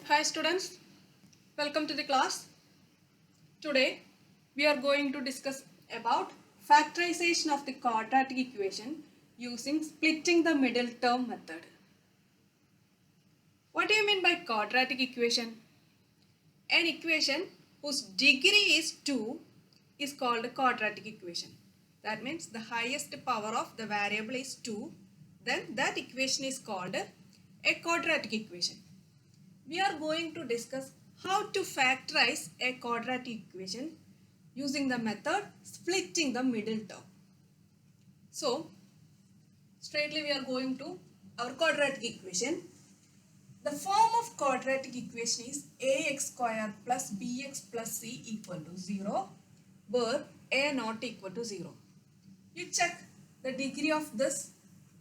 Hi students, welcome to the class. Today we are going to discuss about factorization of the quadratic equation using splitting the middle term method. What do you mean by quadratic equation? An equation whose degree is 2 is called a quadratic equation. That means the highest power of the variable is 2. Then that equation is called a quadratic equation. We are going to discuss how to factorize a quadratic equation using the method splitting the middle term. So, straightly we are going to our quadratic equation. The form of quadratic equation is ax square plus bx plus c equal to 0, where a not equal to 0. You check the degree of this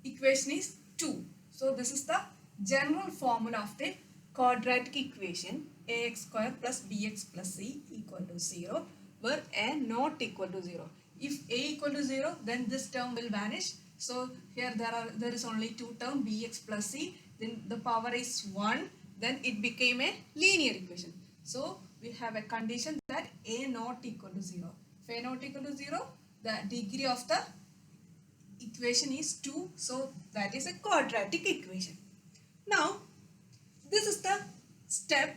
equation is 2. So this is the general formula of the quadratic equation ax square plus bx plus c equal to 0, where a not equal to 0. If a equal to 0, then this term will vanish. So here there is only two terms bx plus c, then the power is 1, then it became a linear equation. So we have a condition that a not equal to 0. If a not equal to 0, the degree of the equation is 2, so that is a quadratic equation. Now this is the step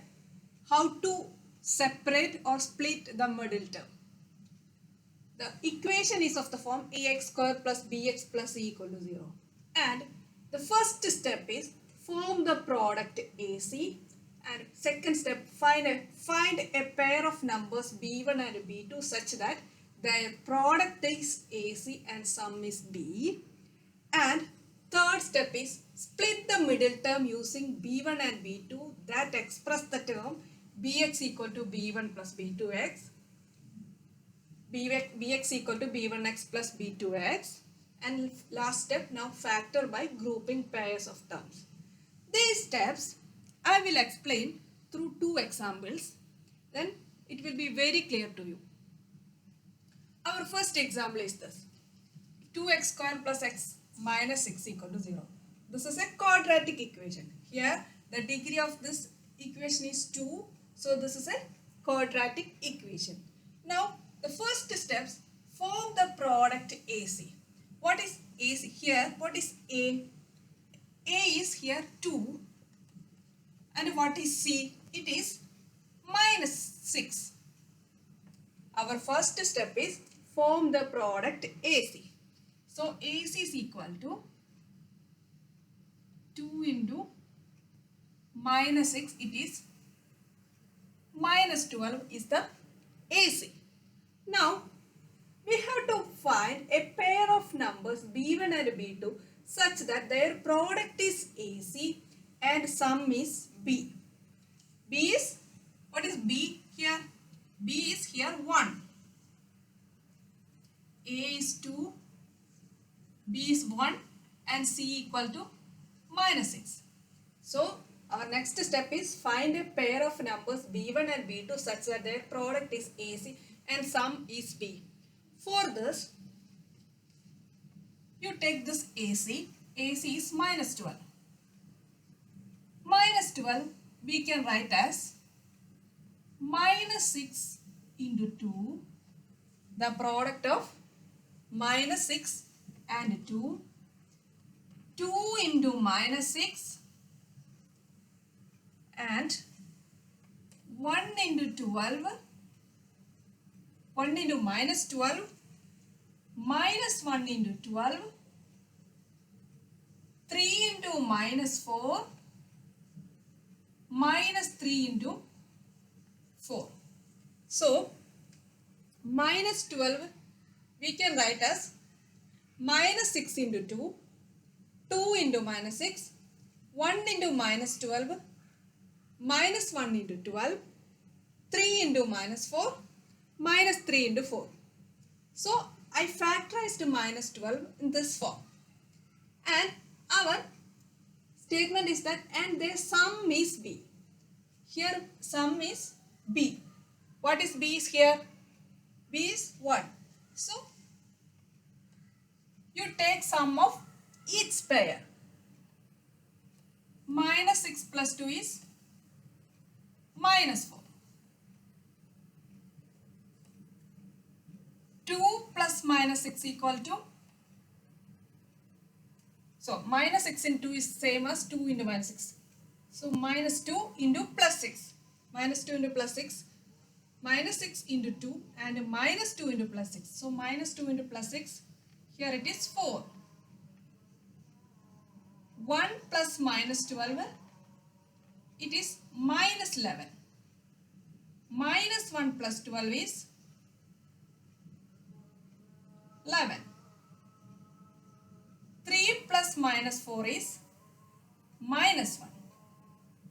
how to separate or split the middle term. The equation is of the form ax square plus bx plus c equal to 0, and the first step is form the product AC, and second step find a pair of numbers b1 and b2 such that their product is AC and sum is B, and third step is split the middle term using b1 and b2 that express the term bx equal to b1 plus b2x, bx equal to b1x plus b2x, and last step now factor by grouping pairs of terms. These steps I will explain through two examples, then it will be very clear to you. Our first example is this: 2x square plus x minus 6 equal to 0. This is a quadratic equation. Here the degree of this equation is 2. So this is a quadratic equation. Now the first steps, form the product AC. What is AC here? What is A? A is here 2. And what is C? It is minus 6. Our first step is form the product AC. So AC is equal to 2 into minus 6, it is minus 12 is the AC. Now we have to find a pair of numbers b1 and b2 such that their product is AC and sum is B. B is, what is B here? B is here 1. A is 2, B is 1, and C equal to minus 6. So our next step is find a pair of numbers b1 and b2 such that their product is AC and sum is B. For this, you take this AC. AC is minus 12. Minus 12 we can write as minus 6 into 2, the product of minus 6 and 2, 2 into minus 6 and 1 into 12, 1 into minus 12, minus 1 into 12, 3 into minus 4, minus 3 into 4. So minus 12 we can write as minus 6 into 2, 2 into minus 6, 1 into minus 12, minus 1 into 12, 3 into minus 4, minus 3 into 4. So I factorized minus 12 in this form. And our statement is that and their sum is B. Here sum is B. What is B is here? B is 1. So you take sum of each pair. Minus 6 plus 2 is minus 4. 2 plus minus 6 equal to, so minus 6 into 2 is same as 2 into minus 6. So minus 2 into plus 6. Minus 2 into plus 6. Minus 6 into 2 and minus 2 into plus 6. So minus 2 into plus 6. Here it is 4. 1 plus minus 12. It is minus 11. Minus 1 plus 12 is 11. 3 plus minus 4 is minus 1.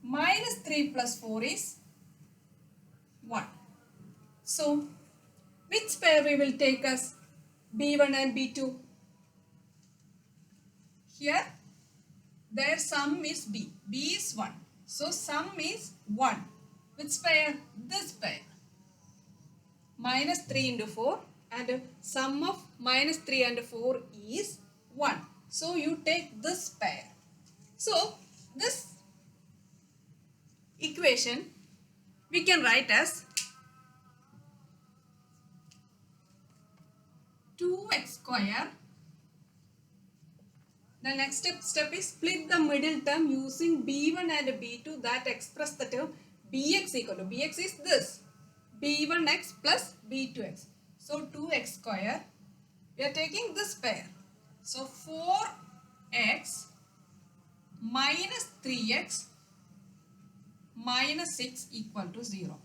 Minus 3 plus 4 is 1. So, which pair we will take as B1 and B2? Here, their sum is B. B is 1. So, sum is 1. Which pair? This pair. Minus 3 into 4 and sum of minus 3 and 4 is 1. So, you take this pair. So, this equation we can write as 2x square. The next step is split the middle term using B1 and B2 that express the term Bx equal to, Bx is this, B1x plus B2x. So 2x square, we are taking this pair. So 4x minus 3x minus 6 equal to 0.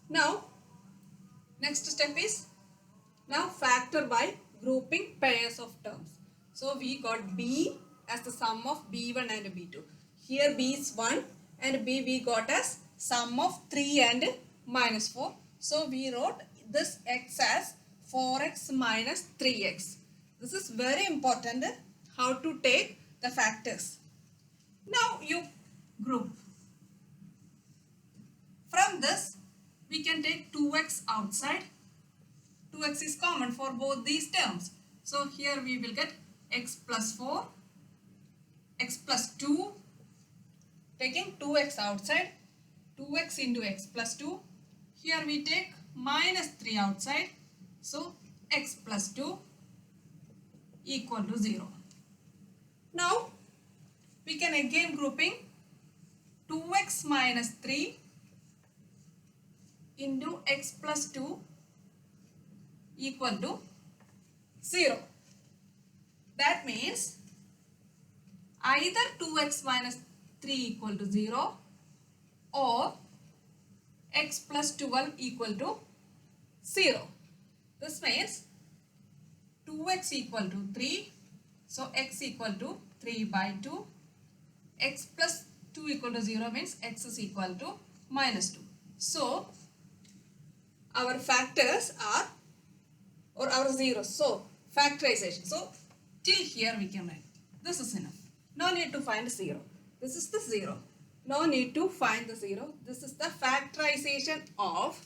Now, next step is now factor by grouping pairs of terms. So we got B as the sum of B1 and B2. Here B is 1 and B we got as sum of 3 and minus 4. So we wrote this x as 4x minus 3x. This is very important, how to take the factors. Now you group. From this we can take 2x outside. 2x is common for both these terms. So here we will get x plus 4, x plus 2, taking 2x outside, 2x into x plus 2. Here we take minus 3 outside. So x plus 2 equal to 0. Now we can again grouping 2x minus 3 into x plus 2 equal to 0. That means either 2x minus 3 equal to 0 or x plus 12 equal to 0. This means 2x equal to 3. So x equal to 3 by 2. X plus 2 equal to 0 means x is equal to minus 2. So our factors are, or our zeros. So factorization. So till here we can write. This is enough. No need to find 0. This is the 0. No need to find the 0. This is the factorization of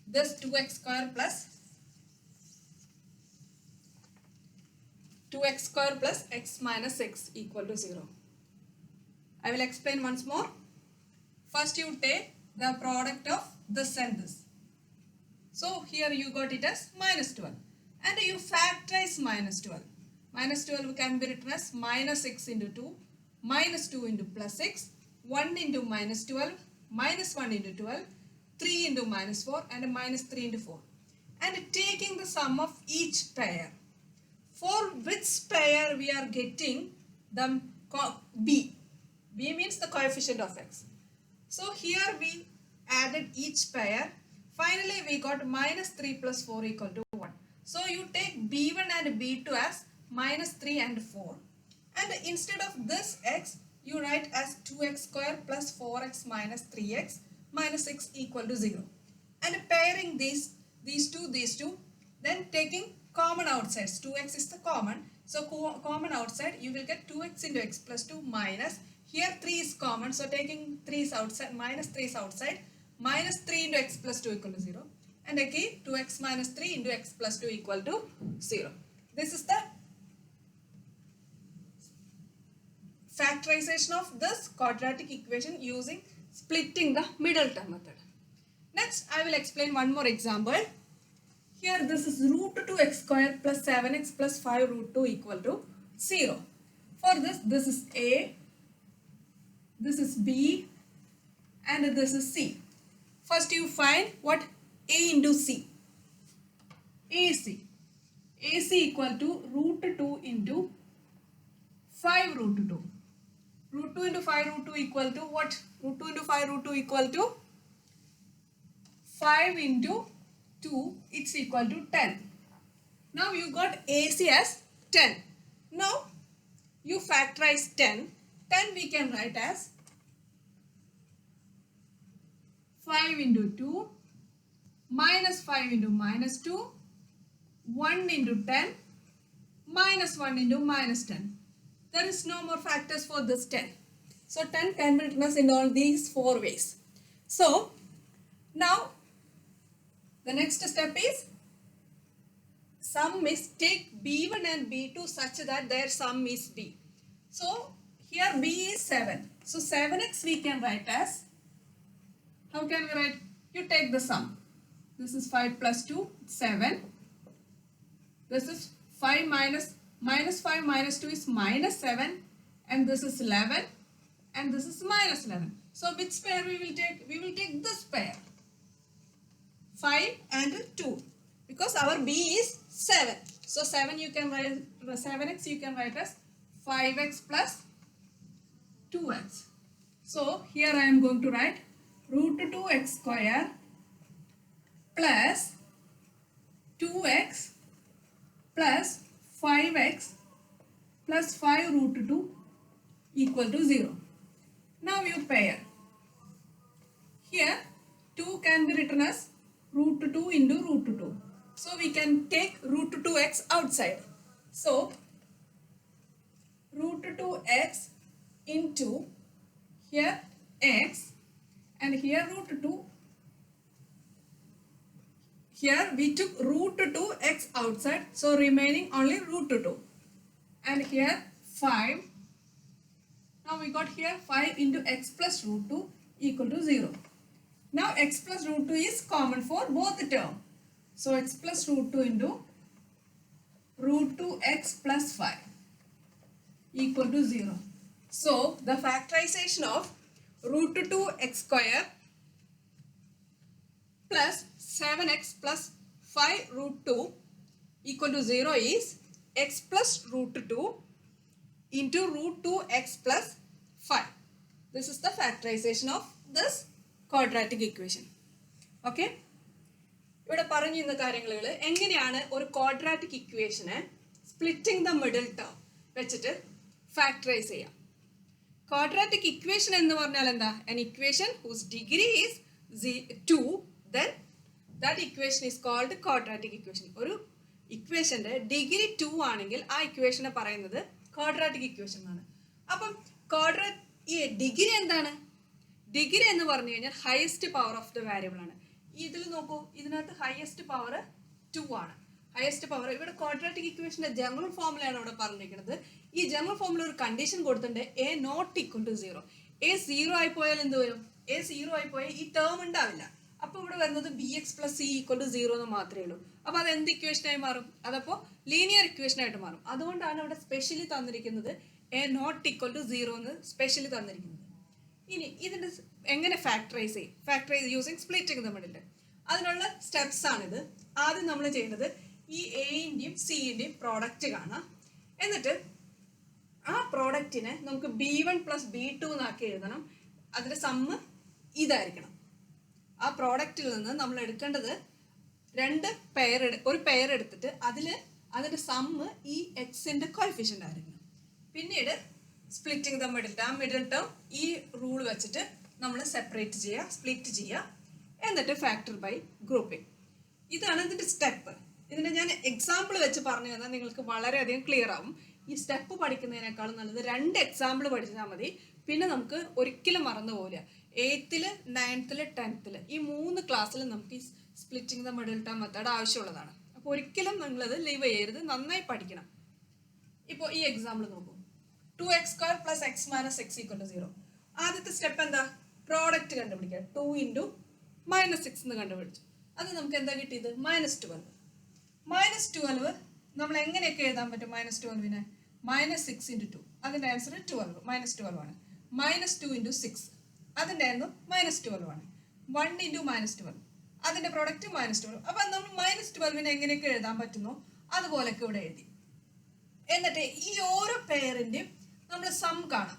this 2x square plus x minus 6 equal to 0. I will explain once more. First you take the product of this and this. So here you got it as minus 12 and you factorize minus 12. Minus 12 can be written as minus 6 into 2, minus 2 into plus 6, 1 into minus 12, minus 1 into 12, 3 into minus 4 and minus 3 into 4. And taking the sum of each pair. For which pair we are getting the B. B means the coefficient of x. So here we added each pair. Finally, we got minus 3 plus 4 equal to 1. So you take B1 and B2 as minus 3 and 4. And instead of this x, you write as 2x square plus 4x minus 3x minus 6 equal to 0. And pairing these two, then taking common outsides. 2x is the common. So common outside, you will get 2x into x plus 2 minus. Here 3 is common. So taking 3 is outside, minus 3 is outside. Minus 3 into x plus 2 equal to 0. And again 2x minus 3 into x plus 2 equal to 0. This is the factorization of this quadratic equation using splitting the middle term method. Next, I will explain one more example. Here this is root 2x square plus 7x plus 5 root 2 equal to 0. For this is A, this is B, and this is C. First you find what A into C. AC. AC equal to root 2 into 5 root 2. Root 2 into 5 root 2 equal to what? Root 2 into 5 root 2 equal to 5 into 2, it's equal to 10. Now you got AC as 10. Now you factorize 10. 10 we can write as 5 into 2 minus 5 into minus 2, 1 into 10 minus 1 into minus 10. There is no more factors for this 10. So 10 can be written as in all these 4 ways. So now the next step is sum is take B1 and B2 such that their sum is D. So here B is 7. So 7x we can write as, how can we write? You take the sum. This is 5 plus 2, 7. This is 5 minus 5 minus 2 is minus 7. And this is 11. And this is minus 11. So which pair we will take? We will take this pair. 5 and 2. Because our B is 7. So 7 you can write, 7x you can write as 5x plus 2x. So here I am going to write root 2x square plus 2x plus 5x plus 5 root 2 equal to 0. Now you pair. Here 2 can be written as root 2 into root 2. So we can take root 2x outside. So root 2x into here x and here root 2. Here we took root 2x outside. So remaining only root 2. And here 5. Now we got here 5 into x plus root 2 equal to 0. Now x plus root 2 is common for both the term. So x plus root 2 into root 2x plus 5 equal to 0. So the factorization of root 2x square plus 7x plus 5 root 2 equal to 0 is x plus root 2 into root 2x plus 5. This is the factorization of this quadratic equation. Okay? ഇവിടെ പറഞ്ഞിരുന്ന കാര്യങ്ങൾ എങ്ങനെയാണ് ഒരു quadratic ഇക്വേഷനെ splitting the middle term വെച്ചിട്ട് factorise ചെയ്യാം. Quadratic equation എന്ന് പറഞ്ഞാൽ എന്താ? an equation whose degree is 2, then that equation is called quadratic equation. ഒരു ഇക്വേഷന്റെ ഡിഗ്രി 2 ആണെങ്കിൽ ആ ഇക്വേഷനെ പറയുന്നത് ക്വാഡ്രാറ്റിക് ഇക്വേഷൻ ആണ്. അപ്പം ഈ ഡിഗ്രി എന്താണ്? ഡിഗ്രി എന്ന് പറഞ്ഞു കഴിഞ്ഞാൽ highest power of the variable ആണ്. ഇതിൽ നോക്കൂ, ഇതിനകത്ത് ഹയസ്റ്റ് പവർ 2 ആണ്. ഹയസ്റ്റ് പവർ ഇവിടെ ക്വാഡ്രാറ്റിക് ഇക്വേഷന്റെ ജനറൽ ഫോമുലയാണ് ഇവിടെ പറഞ്ഞിരിക്കുന്നത്. ഈ ജനറൽ ഫോമുല ഒരു കണ്ടീഷൻ കൊടുത്തിട്ടുണ്ട്, A not equal to 0. A 0 ആയി പോയാൽ എന്ത് വരും? എ 0 ആയി പോയാൽ ഈ ടേം ഉണ്ടാവില്ല. അപ്പൊ ഇവിടെ വരുന്നത് bx plus c equal to 0 എന്ന് മാത്രമേ ഉള്ളൂ. അപ്പൊ അത് എന്ത് ഇക്വേഷനായി മാറും? അതപ്പോ ലീനിയർ ഇക്വേഷൻ ആയിട്ട് മാറും. അതുകൊണ്ടാണ് ഇവിടെ സ്പെഷ്യലി തന്നിരിക്കുന്നത് എ നോട്ട് ഈക്വൽ ടു 0 എന്ന് സ്പെഷ്യലി തന്നിരിക്കുന്നത്. ഇനി ഇതിന്റെ എങ്ങനെ ഫാക്ടറൈസ് ചെയ്യും? Factorise using splitting the middle. അതിനുള്ള സ്റ്റെപ്സ് ആണിത്. ആദ്യം നമ്മൾ ചെയ്യുന്നത് ഈ എൻ്റെയും സിൻ്റെയും പ്രോഡക്റ്റ് കാണാം. എന്നിട്ട് ആ പ്രോഡക്റ്റിനെ നമുക്ക് b1 plus b2 എന്നാക്കി എഴുതണം. അതിന്റെ സമ്മ് ഇതായിരിക്കണം. ആ പ്രോഡക്റ്റിൽ നിന്ന് നമ്മൾ എടുക്കേണ്ടത് ഒരു പെയർ എടുത്തിട്ട് അതിന്റെ സമ്മ് ഈ എക്സിന്റെ കോഎഫിഷ്യന്റ് ആയിരിക്കണം. പിന്നീട് splitting the middle term, middle term ഈ റൂൾ വെച്ചിട്ട് നമ്മൾ സെപ്പറേറ്റ് ചെയ്യുക, സ്പ്ലിറ്റ് ചെയ്യുക, എന്നിട്ട് ഫാക്ടർ ബൈ ഗ്രൂപ്പിംഗ്. ഇതാണ് ഇതിന്റെ സ്റ്റെപ്പ്. ഇതിന്റെ ഞാൻ എക്സാമ്പിൾ വെച്ച് പറഞ്ഞു തന്നാൽ നിങ്ങൾക്ക് വളരെയധികം ക്ലിയർ ആവും. ഈ സ്റ്റെപ്പ് പഠിക്കുന്നതിനേക്കാളും നല്ലത് 2 എക്സാമ്പിൾ പഠിച്ചാൽ മതി. പിന്നെ നമുക്ക് ഒരിക്കലും മറന്നു പോകില്ല. 8th, 9th, 10th ഈ 3 ക്ലാസ്സിൽ നമുക്ക് ഈ splitting the middle term method ആവശ്യമുള്ളതാണ്. അപ്പോൾ ഒരിക്കലും നിങ്ങളത് ലീവ് ചെയ്യരുത്, നന്നായി പഠിക്കണം. ഇപ്പോൾ ഈ എക്സാമ്പിൾ നോക്കൂ. 2x² plus x minus x equal to 0. ആദ്യത്തെ സ്റ്റെപ്പ് എന്താ? പ്രോഡക്റ്റ് കണ്ടുപിടിക്കുക. 2 into minus 6 എന്ന് കണ്ടുപിടിച്ചു. അത് നമുക്ക് എന്താ കിട്ടിയത്? -12. -12 നമ്മൾ എങ്ങനെയൊക്കെ എഴുതാൻ പറ്റും? -12നെ -6 into 2. അതിൻ്റെ ആൻസർ 12, -12 ആണ്. -2 into 6 അതിൻ്റെ ആയിരുന്നു -12 ആണ്. 1 into -12 അതിൻ്റെ പ്രോഡക്റ്റ് -12. അപ്പം നമ്മൾ -12നെ എങ്ങനെയൊക്കെ എഴുതാൻ പറ്റുന്നോ അതുപോലെയൊക്കെ ഇവിടെ എഴുതി. എന്നിട്ട് ഈ ഓരോ പെയറിൻ്റെയും നമ്മൾ സം കാണാം.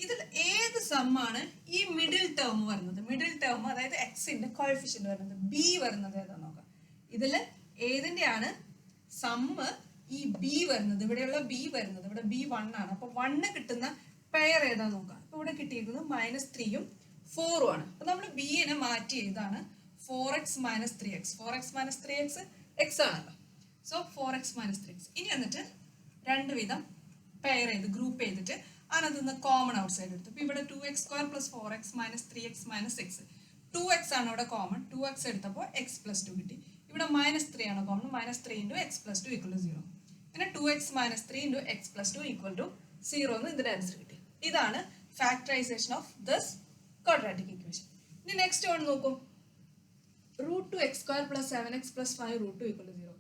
ഇതിൽ ഏത് സമ്മാണ് ഈ മിഡിൽ ടേം വരുന്നത്? മിഡിൽ ടേം അതായത് എക്സിന്റെ കോഎഫിഷ്യന്റ് വരുന്നത് ബി വരുന്നത് ഏതാന്ന് നോക്കാം. ഇതിൽ ഏതിൻ്റെയാണ് സമ്മ് ഈ ബി വരുന്നത്? ഇവിടെയുള്ള ബി വരുന്നത് ഇവിടെ B1 ആണ്. അപ്പൊ 1 കിട്ടുന്ന പെയർ ഏതാന്ന് നോക്കാം. അപ്പൊ ഇവിടെ കിട്ടിയിരിക്കുന്നത് -3ഉം 4ഉം ആണ്. അപ്പൊ നമ്മൾ ബിനെ മാറ്റി എഴുതാണ് 4x - 3x. 4x - 3x x ആണല്ലോ. So 4x - 3x. ഇനി എന്നിട്ട് രണ്ട് വിധം പെയർ ചെയ്ത് ഗ്രൂപ്പ് ചെയ്തിട്ട് അതിനകത്ത് നിന്ന് കോമൺ ഔട്ട് സൈഡ് എടുത്തു. ഇപ്പൊ ഇവിടെ 2x² plus 4x minus 3x minus 6. 2x ആണ് ഇവിടെ കോമൺ. 2x എടുത്തപ്പോൾ x plus 2 കിട്ടി. ഇവിടെ -3 ആണ് common. -3 into x plus 2 equal to 0. പിന്നെ 2x minus 3 into x plus 2 equal to 0 എന്ന് ഇതിന്റെ ആൻസർ കിട്ടി. ഇതാണ് factorisation of this quadratic equation. ഇനി നെക്സ്റ്റ് വൺ നോക്കൂ. √2x² plus 7x plus 5 √2 equal to 0.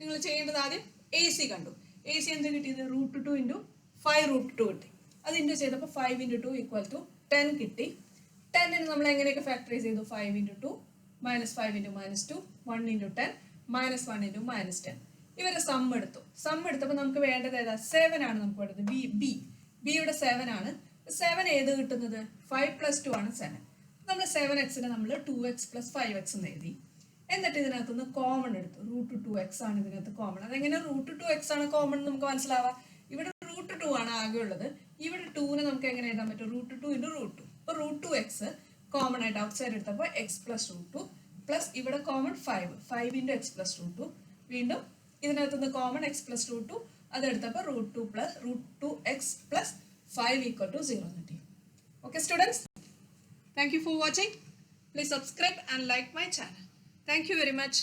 നിങ്ങൾ ചെയ്യേണ്ടത് ആദ്യം AC കണ്ടു. AC എന്ത് കിട്ടിയത്? √2 into 5 √2 കിട്ടി. അത് ഇൻറ്റു ചെയ്തപ്പോൾ 5 into 2 equal to 10 കിട്ടി. 10ന് നമ്മൾ എങ്ങനെയൊക്കെ ഫാക്ടറൈസ് ചെയ്തു? 5 into 2 -5 into -2 1 into 10 -1 into -10. ഇവരെ സം എടുത്തു. സം എടുത്തപ്പോൾ നമുക്ക് വേണ്ടത് ഏതാ? 7 ആണ് നമുക്ക് വേണ്ടത്. ബിയുടെ 7 ആണ്. 7 ഏത് കിട്ടുന്നത്? 5 plus 2 ആണ് 7. നമ്മൾ 7xനെ നമ്മൾ 2x plus 5x എന്ന് എഴുതി. എന്നിട്ട് ഇതിനകത്തുനിന്ന് കോമൺ എടുത്തു. √2x ആണ് ഇതിനകത്ത് കോമൺ. അതെങ്ങനെ √2x ആണ് കോമൺ നമുക്ക് മനസ്സിലാവാം. ഇവിടെ √2 ആണ് ആകെ ഉള്ളത്. ഇവിടെ 2നെ നമുക്ക് എങ്ങനെ എഴുതാൻ പറ്റും? √2 into √2. അപ്പോൾ √2x കോമൺ ആയിട്ട് ഔട്ട് സൈഡ് എടുത്തപ്പോൾ x plus √2 പ്ലസ് ഇവിടെ കോമൺ 5 into x plus √2. വീണ്ടും ഇതിനകത്തുനിന്ന് common x plus √2 അതെടുത്തപ്പോൾ √2x plus 5 equal to 0 കിട്ടി. Okay students, thank you for watching. Please subscribe and like my channel. Thank you very much.